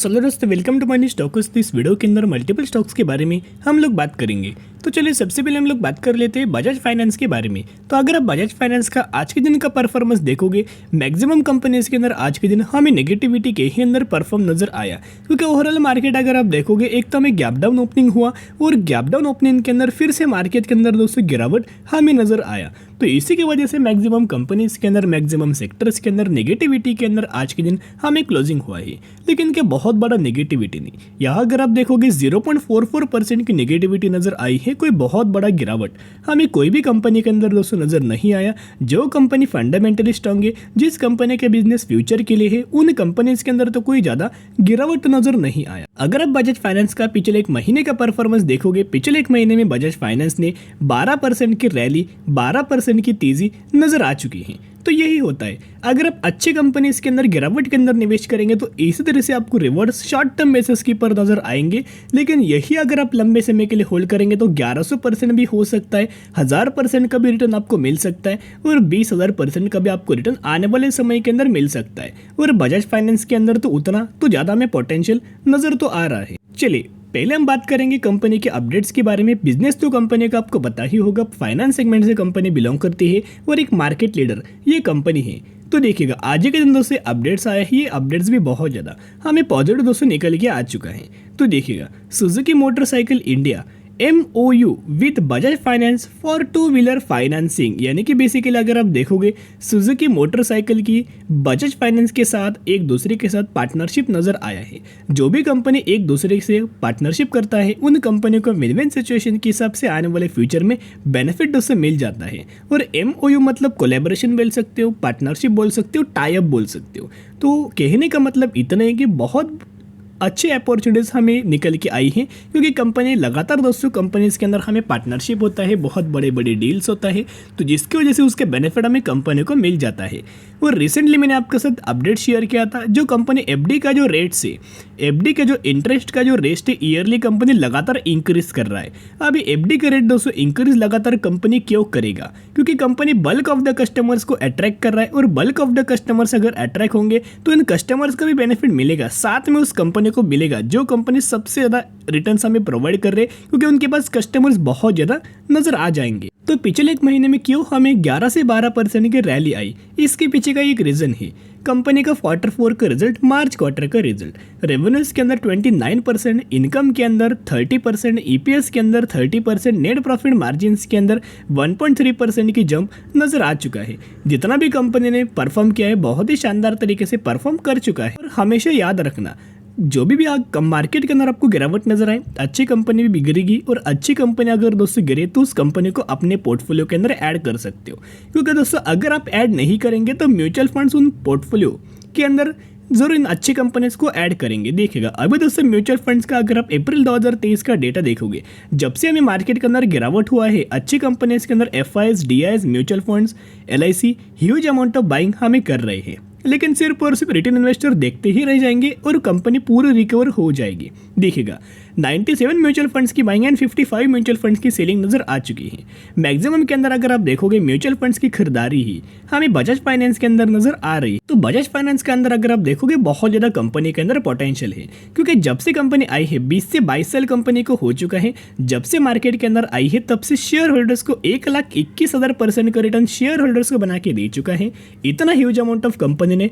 चलो दोस्तों, welcome to my stocks. तो इस वीडियो के अंदर मल्टीपल स्टॉक्स के बारे में हम लोग बात करेंगे। तो चलिए सबसे पहले हम लोग बात कर लेते हैं बजाज फाइनेंस के बारे में। तो अगर आप बजाज फाइनेंस का आज के दिन का परफॉर्मेंस देखोगे, मैक्सिमम कंपनीज के अंदर आज के दिन हमें नेगेटिविटी के ही अंदर परफॉर्म नजर आया, क्योंकि ओवरऑल मार्केट अगर आप देखोगे, एक तो हमें गैप डाउन ओपनिंग हुआ और गैप डाउन ओपनिंग के अंदर फिर से मार्केट के अंदर दोस्तों गिरावट हमें नजर आया। तो इसी की वजह से मैक्सिमम कंपनीज के अंदर, मैक्सिमम सेक्टर्स के अंदर नेगेटिविटी के अंदर आज के दिन हमें क्लोजिंग हुआ है। लेकिन क्या बहुत बड़ा नेगेटिविटी नहीं, यहाँ अगर आप देखोगे 0.44% की नेगेटिविटी नजर आई है। कोई बहुत बड़ा गिरावट हमें कोई भी कंपनी के अंदर दोस्तों नजर नहीं आया। जो कंपनी फंडामेंटली स्ट्रांग है, जिस कंपनी के बिजनेस फ्यूचर के लिए है, उन कंपनीज के अंदर तो कोई ज्यादा गिरावट नजर नहीं आया। अगर आप बजाज फाइनेंस का पिछले एक महीने का परफॉर्मेंस देखोगे, पिछले एक महीने में बजाज फाइनेंस ने 12% की रैली, 12% की तेजी नजर आ चुकी है। तो यही होता है, अगर आप अच्छी कंपनीज के अंदर गिरावट के अंदर निवेश करेंगे तो इसी तरह से आपको रिवॉर्ड्स शॉर्ट टर्म बेसिस के पर नजर आएंगे। लेकिन यही अगर आप लंबे समय के लिए होल्ड करेंगे तो 1100% भी हो सकता है, 1000% का भी रिटर्न आपको मिल सकता है और 20,000% का भी आपको रिटर्न आने वाले समय के अंदर मिल सकता है। और बजाज फाइनेंस के अंदर तो उतना तो ज़्यादा में पोटेंशियल नजर तो आ रहा है। चलिए पहले हम बात करेंगे कंपनी के अपडेट्स के बारे में। बिजनेस तो कंपनी का आपको पता ही होगा, फाइनेंस सेगमेंट से कंपनी बिलोंग करती है और एक मार्केट लीडर ये कंपनी है। तो देखिएगा आज के दिन दोस्तों अपडेट्स आए हैं, ये अपडेट्स भी बहुत ज़्यादा हमें पॉजिटिव दोस्तों निकल के आ चुका है। तो देखिएगा Suzuki motorcycle India MOU with Bajaj finance for two wheeler financing, यानी कि बेसिकली अगर आप देखोगे सुजुकी मोटरसाइकिल की बजाज फाइनेंस के साथ एक दूसरे के साथ पार्टनरशिप नजर आया है। जो भी कंपनी एक दूसरे से पार्टनरशिप करता है, उन कंपनियों को विन विन सिचुएशन के हिसाब से आने वाले फ्यूचर में बेनिफिट उससे मिल जाता है। और MOU मतलब कोलैबोरेशन बोल सकते हो, पार्टनरशिप बोल सकते हो, टाई अप बोल सकते हो। तो कहने का मतलब इतना है कि बहुत अच्छी अपॉर्चुनिटीज़ हमें निकल के आई हैं, क्योंकि कंपनी लगातार दोस्तों कंपनीज के अंदर हमें पार्टनरशिप होता है, बहुत बड़े बड़े डील्स होता है, तो जिसकी वजह से उसके बेनिफिट हमें कंपनी को मिल जाता है। और रिसेंटली मैंने आपके साथ अपडेट शेयर किया था, जो कंपनी FD का जो रेट से, FD का जो इंटरेस्ट का जो रेट है ईयरली कंपनी लगातार इंक्रीज कर रहा है। अभी FD का रेट दोस्तों इंक्रीज लगातार कंपनी क्यों करेगा? क्योंकि company bulk of the customers को अट्रैक्ट कर रहा है, और बल्क ऑफ द कस्टमर्स अगर अट्रैक्ट होंगे तो इन कस्टमर्स का भी बेनिफिट मिलेगा, साथ में उस कंपनी को मिलेगा जो कंपनी सबसे ज्यादा रिटर्न्स हमें प्रोवाइड कर रहे हैं, क्योंकि उनके पास कस्टमर्स बहुत ज्यादा नजर आ जाएंगे। तो पिछले एक महीने में क्यों हमें 11 से 12% की रैली आई, इसके पीछे का एक रीजन है कंपनी का Q4 का रिजल्ट, मार्च क्वार्टर का रिजल्ट। रेवेन्यूज के अंदर 29%, इनकम के अंदर 30%, EPS के अंदर 30%, नेट प्रॉफिट मार्जिन के अंदर 1.3% की जंप नजर आ चुका है। जितना भी कंपनी ने परफॉर्म किया है बहुत ही शानदार तरीके से परफॉर्म कर चुका है। और हमेशा याद रखना, जो भी मार्केट के अंदर आपको गिरावट नजर आए, अच्छी कंपनी भी बिगड़ेगी, और अच्छी कंपनी अगर दोस्तों गिरे तो उस कंपनी को अपने पोर्टफोलियो के अंदर ऐड कर सकते हो। क्योंकि दोस्तों अगर आप ऐड नहीं करेंगे तो म्यूचुअल फंड्स उन पोर्टफोलियो के अंदर जरूर इन अच्छी कंपनीज को ऐड करेंगे। देखिएगा अभी दोस्तों म्यूचुअल फंड्स का अगर आप अप्रैल 2023 का डेटा देखोगे, जब से हमें मार्केट के अंदर गिरावट हुआ है, अच्छी कंपनीज के अंदर FIs, DIs, mutual funds, LIC huge amount of buying हमें कर रहे हैं। लेकिन सिर्फ और सिर्फ रिटेल इन्वेस्टर देखते ही रह जाएंगे और कंपनी पूरी रिकवर हो जाएगी। देखिएगा 97 म्यूचुअल फंड्स की बाइंग एंड 55 म्यूचुअल फंड्स की सेलिंग नजर आ चुकी है। मैक्सिमम के अंदर अगर आप देखोगे म्यूचुअल फंड्स की खरीदारी ही हमें बजाज फाइनेंस के अंदर नजर आ रही है। तो बजाज फाइनेंस के अंदर अगर आप देखोगे बहुत ज्यादा कंपनी के अंदर पोटेंशियल है, क्योंकि जब से कंपनी आई है 20 से 22 साल कंपनी को हो चुका है। जब से मार्केट के अंदर आई है तब से शेयर होल्डर्स को 1,21,000% का रिटर्न शेयर होल्डर्स को बना के दे चुका है। इतना ह्यूज अमाउंट ऑफ कंपनी ने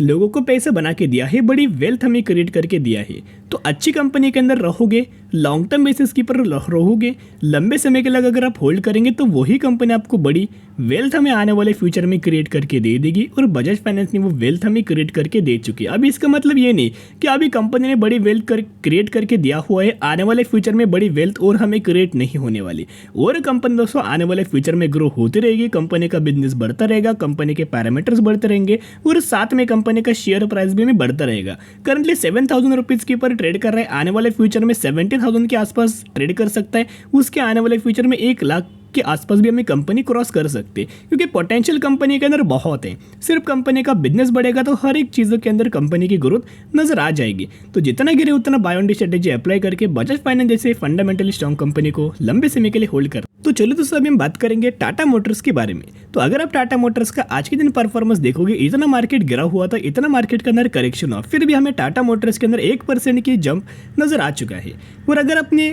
लोगों को पैसा बना के दिया है, बड़ी वेल्थ हमें क्रिएट करके दिया है। तो अच्छी कंपनी के अंदर रहोगे, लॉन्ग टर्म बेसिस की पर रहोगे, लंबे समय के लिए अगर आप होल्ड करेंगे तो वही कंपनी आपको बड़ी वेल्थ हमें आने वाले फ्यूचर में क्रिएट करके दे देगी। और बजाज फाइनेंस ने वो वेल्थ हमें क्रिएट करके दे चुकी है। अभी इसका मतलब ये नहीं कि अभी कंपनी ने बड़ी वेल्थ क्रिएट करके दिया हुआ है, आने वाले फ्यूचर में बड़ी वेल्थ और हमें क्रिएट नहीं होने वाली। और कंपनी दोस्तों आने वाले फ्यूचर में ग्रो होती रहेगी, कंपनी का बिजनेस बढ़ता रहेगा, कंपनी के पैरामीटर्स बढ़ते रहेंगे, और साथ में कंपनी का शेयर प्राइस भी हमें बढ़ता रहेगा। करंटली 7,000 रुपीज के ऊपर ट्रेड कर रहा है, आने वाले फ्यूचर में 17,000 के आसपास ट्रेड कर सकता है, उसके आने वाले फ्यूचर में 1 लाख के आसपास भी हमें कंपनी क्रॉस कर सकते हैं, क्योंकि पोटेंशियल कंपनी के अंदर बहुत है। सिर्फ कंपनी का बिजनेस बढ़ेगा तो हर एक चीज़ों के अंदर कंपनी की ग्रोथ नजर आ जाएगी। तो जितना गिरे उतना buy on dip strategy apply करके बजाज फाइनेंस जैसे फंडामेंटली स्ट्रॉन्ग कंपनी को लंबे समय के लिए होल्ड कर। तो चलो दोस्तों अभी हम बात करेंगे टाटा मोटर्स के बारे में। तो अगर आप टाटा मोटर्स का आज के दिन परफॉर्मेंस देखोगे, इतना मार्केट गिरा हुआ था, इतना मार्केट के अंदर करेक्शन हुआ, फिर भी हमें टाटा मोटर्स के अंदर 1% की जंप नजर आ चुका है। और अगर अपने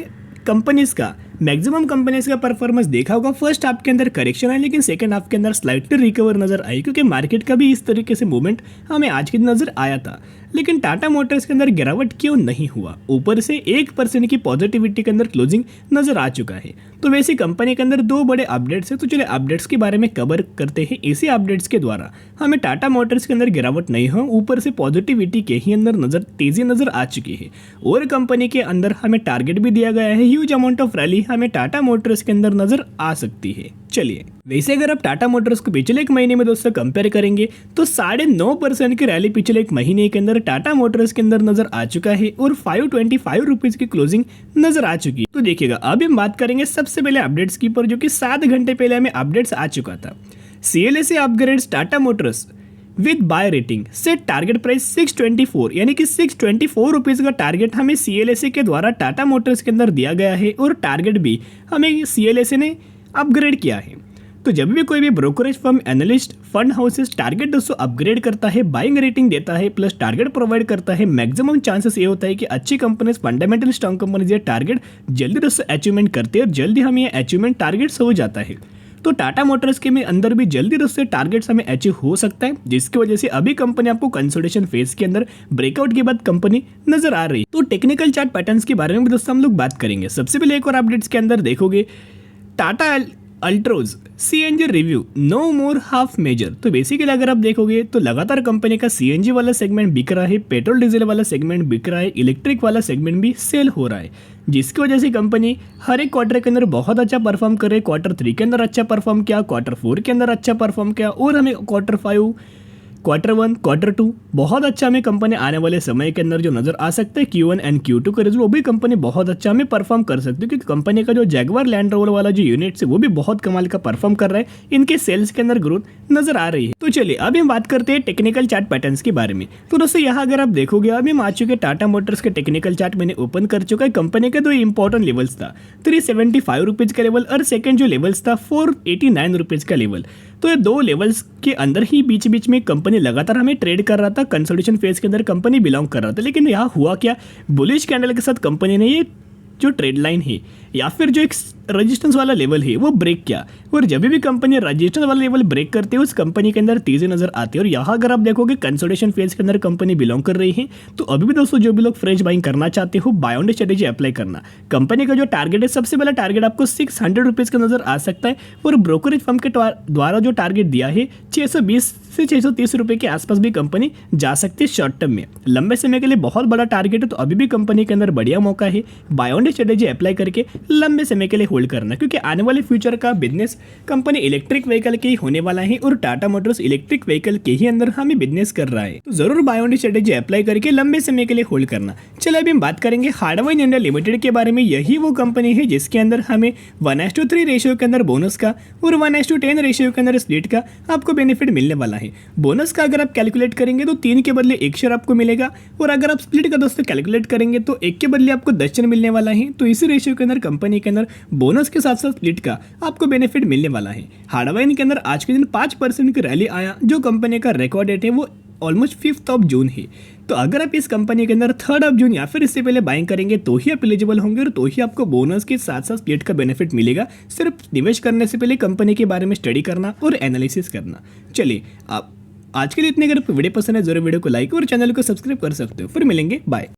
कंपनीज का मैक्सिमम कंपनीज का परफॉर्मेंस देखा होगा, फर्स्ट हाफ के अंदर करेक्शन है लेकिन सेकंड हाफ के अंदर स्लाइटली रिकवर नजर आई, क्योंकि मार्केट का भी इस तरीके से मूवमेंट हमें आज के दिन नजर आया था। लेकिन टाटा मोटर्स के अंदर गिरावट क्यों नहीं हुआ? ऊपर से 1% की पॉजिटिविटी के अंदर क्लोजिंग नजर आ चुका है। तो वैसे कंपनी के अंदर 2 बड़े अपडेट्स है, तो चलिए अपडेट्स के बारे में कवर करते हैं। इसी अपडेट्स के द्वारा हमें टाटा मोटर्स के अंदर गिरावट नहीं हो, ऊपर से पॉजिटिविटी के ही अंदर तेजी नजर आ चुकी है। और कंपनी के अंदर हमें टारगेट भी दिया गया है, ह्यूज अमाउंट ऑफ रैली हमें टाटा मोटर्स के अंदर नजर आ सकती है। चलिए वैसे अगर आप टाटा मोटर्स को पिछले एक महीने में दोस्तों कंपेयर करेंगे तो 9.5% की रैली पिछले एक महीने के अंदर टाटा मोटर्स के अंदर नजर आ चुका है और 525 रुपीज की क्लोजिंग नजर आ चुकी है। तो देखिएगा अभी हम बात करेंगे सबसे पहले अपडेट्स की पर, जो कि 7 घंटे पहले हमें अपडेट्स आ चुका था। CLSA upgrades Tata Motors with buy rating set target price 624, यानी कि 624 रुपीज का टारगेट हमें CLSA के द्वारा टाटा मोटर्स के अंदर दिया गया है और टारगेट भी हमें CLSA ने अपग्रेड किया है। तो जब भी कोई भी brokerage firm, analyst, fund houses target दोस्तों अपग्रेड करता है, बाइंग रेटिंग देता है प्लस टारगेट प्रोवाइड करता है, मैक्सिमम चांसेस ये होता है कि अच्छी कंपनीज, फंडामेंटल स्ट्रॉन्ग कंपनीज ये टारगेट जल्दी दोस्तों अचीवमेंट करते हैं और जल्दी हमें ये अचीवमेंट टारगेट्स हो जाता है। तो टाटा मोटर्स के में अंदर भी जल्दी दोस्तों टारगेट्स हमें अचीव हो सकता है, जिसकी वजह से अभी कंपनी आपको कंसोलिडेशन फेज के अंदर ब्रेकआउट के बाद कंपनी नजर आ रही है। तो टेक्निकल चार्ट पैटर्न्स के बारे में भी दोस्तों हम लोग बात करेंगे। सबसे पहले एक और अपडेट्स के अंदर देखोगे Tata Altroz CNG review no more half measure. तो बेसिकली अगर आप देखोगे तो लगातार कंपनी का CNG वाला सेगमेंट बिक रहा है, पेट्रोल डीजल वाला सेगमेंट बिक रहा है, इलेक्ट्रिक वाला सेगमेंट भी सेल हो रहा है, जिसकी वजह से कंपनी हर एक क्वार्टर के अंदर बहुत अच्छा परफॉर्म कर रही है। Q3 के अंदर अच्छा परफॉर्म किया, Q4 के अंदर अच्छा परफॉर्म किया और हमें Q5, Q1, Q2 बहुत अच्छा हमें कंपनी आने वाले समय के अंदर जो नजर आ सकता है। Q1 एंड Q2 का रिजल्ट वो भी कंपनी बहुत अच्छा हमें परफॉर्म कर सकती है, क्योंकि कंपनी का जो जैगवार लैंड रोवर वाला जो यूनिट्स है वो भी बहुत कमाल का परफॉर्म कर रहा है, इनके सेल्स के अंदर ग्रोथ नजर आ रही है। तो चलिए अभी हम बात करते हैं टेक्निकल चार्ट पैटर्न्स के बारे में। तो दोस्तों यहाँ अगर आप देखोगे अभी हम आ चुके टाटा मोटर्स के टेक्निकल चार्ट मैंने ओपन कर चुका है। कंपनी के 2 इंपॉर्टेंट लेवल्स था, 375 रुपीज का लेवल और सेकंड जो लेवल्स था 489 रुपीज का लेवल। तो ये 2 लेवल्स के अंदर ही बीच बीच में कंपनी लगातार हमें ट्रेड कर रहा था, कंसोलिडेशन फेज के अंदर कंपनी बिलोंग कर रहा था। लेकिन यहाँ हुआ क्या, बुलिश कैंडल के साथ कंपनी ने ये जो ट्रेड लाइन है या फिर जो एक रेजिस्टेंस वाला लेवल है वो ब्रेक किया, और जब भी कंपनी रेजिस्टेंस वाला लेवल ब्रेक करती है उस कंपनी के अंदर तेजी नजर आती है। और यहाँ अगर आप देखोगे कंसोलिडेशन फेज के अंदर कंपनी बिलोंग कर रही है। तो अभी भी दोस्तों जो भी लोग फ्रेश बाइंग करना चाहते हो, buy on dip strategy apply करना। कंपनी का जो टारगेट है, सबसे पहला टारगेट आपको 600 रुपीज का नजर आ सकता है, और ब्रोकरेज फर्म के द्वारा जो टारगेट दिया है 620 से 630 रुपए के आसपास भी कंपनी जा सकती है शॉर्ट टर्म में। लंबे समय के लिए बहुत बड़ा टारगेट है, तो अभी भी कंपनी के अंदर बढ़िया मौका है buy on dip strategy apply करके लंबे समय के लिए होल्ड करना, क्योंकि आने वाले फ्यूचर का बिजनेस कंपनी इलेक्ट्रिक व्हीकल के ही होने वाला है और टाटा मोटर्स इलेक्ट्रिक व्हीकल के ही अंदर हमें बिजनेस कर रहा है। तो जरूर buy on dip strategy apply करके लंबे समय के लिए होल्ड करना। चलिए अभी हम बात करेंगे हार्डवेयर इंडिया लिमिटेड के बारे में। यही वो कंपनी है जिसके अंदर हमें 1:3 रेशियो के अंदर बोनस का और 1:10 रेशियो के अंदर स्प्लिट का आपको बेनिफिट मिलने वाला है। बोनस का अगर आप कैलकुलेट करेंगे तो 3 के बदले 1 शेयर आपको मिलेगा, और अगर आप स्प्लिट का दोस्तों कैलकुलेट करेंगे तो 1 के बदले आपको 10 शेयर मिलने वाला है। तो इसी रेशियो के अंदर कंपनी के अंदर बोनस के साथ साथ स्प्लिट का आपको बेनिफिट मिलने वाला है। हार्डवेयर के अंदर आज के दिन 5% की रैली आया, जो कंपनी का रिकॉर्ड डेट है वो ऑलमोस्ट 5 जून है। तो अगर आप इस कंपनी के अंदर 3 जून या फिर इससे पहले बाइंग करेंगे तो ही आप एलिजिबल होंगे, और तो ही आपको बोनस के साथ साथ स्प्लिट का बेनिफिट मिलेगा। सिर्फ निवेश करने से पहले कंपनी के बारे में स्टडी करना और एनालिसिस करना। चलिए आप आज के लिए इतने, अगर आपको वीडियो पसंद है जरूर वीडियो को लाइक और चैनल को सब्सक्राइब कर सकते हो। फिर मिलेंगे, बाय।